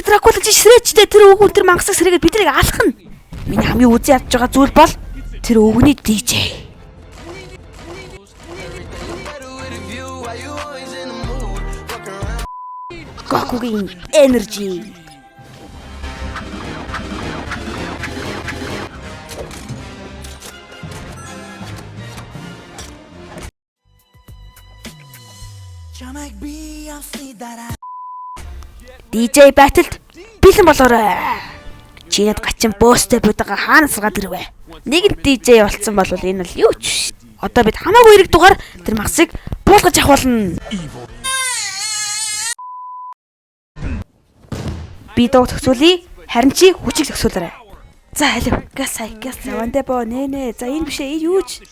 Дракула чи сэрээчтэй тэр өвгөн тэр мангасаг сэрээгээд биднийг алах нь. Миний хамгийн үзий ядж байгаа зүйл бол тэр өвгөний DJ. Гокугийн energy. DJ battled бэлэн болоорой. Чинэд гачин бөөстэй буйдаага хаанаас гаргаад ирвэ? Нэг нь DJ болцсон бол энэ л юу ч. Одоо бид хамаагүй эрэг дугаар тэр мангасыг буулгаж авах болно. Би дуу төгсүүлье. Харин чи хүчийг төгсүүлээрэй. За алив. Гас вандэ боо нэ. За энэ бишээ юу ч.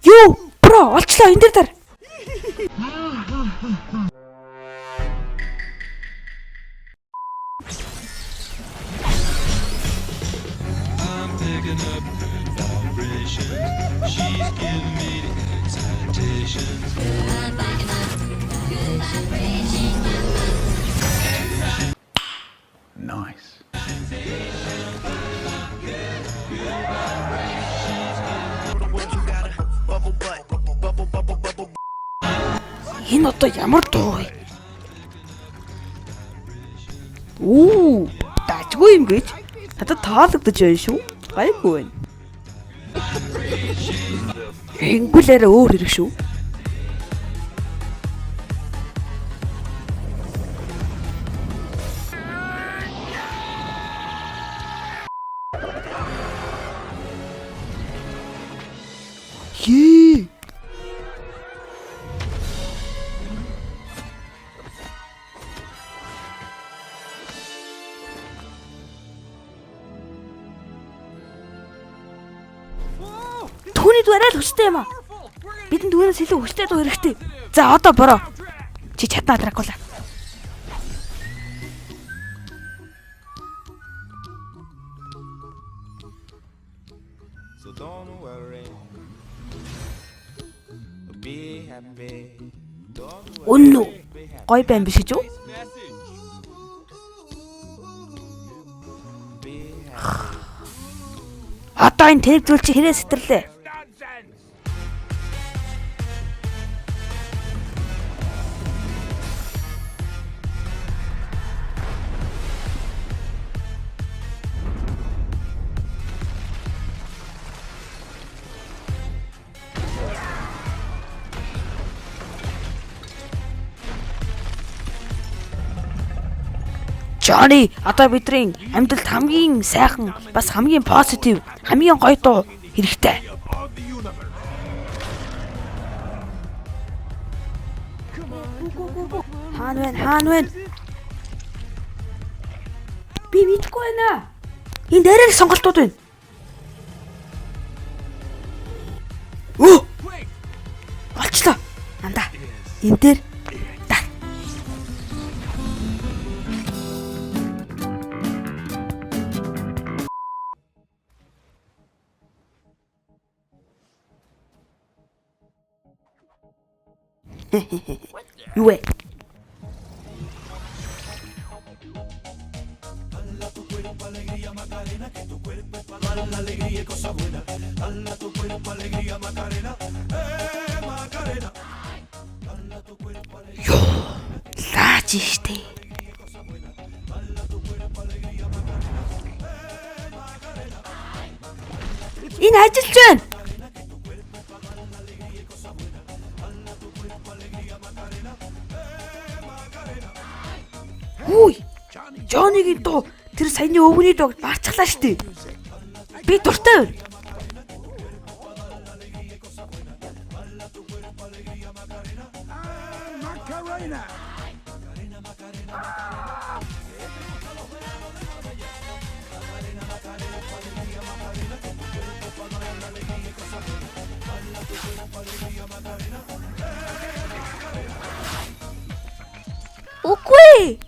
Юу? Бро, олчлоо энэ дээр. She's giving me the excitation. Nice. Энэ одоо ямар дуу вэ? Дажгүй юм гэж. Надад таалагдаж байна шүү. Гайгүй байна. Хэнгүүлээрээ өөр хэрэг шүү. Хээ. Түүний дүү арай л хүчтэй юм аа. Бидэнд түүнээс илүү хүчтэй дуу хэрэгтэй. За одоо бороо. Чи чадна Дракула. So don't worry. Be happy. Үнэн үү? Гой байна биш үү? Одоо энэ тэрэг зүйл чи хэрэг сэтэрлээ. Johnny, одоо бидний амьдралд хамгийн сайхан, бас хамгийн позитив, хамгийн гоё дуу хэрэгтэй. Хаан вэ? Би мэдгүй байна. Энэ дээрээ сонголтууд байна. Олчлоо. Андаа. Энэ дээр юу вэ? Ёо, лаач штэ. Энэ ажиллаж байна. Хүй, Johnny-гийн дуу тэр саяны өвгөний дууг барчглаа штэ. Би дуртай байна. Үгүй.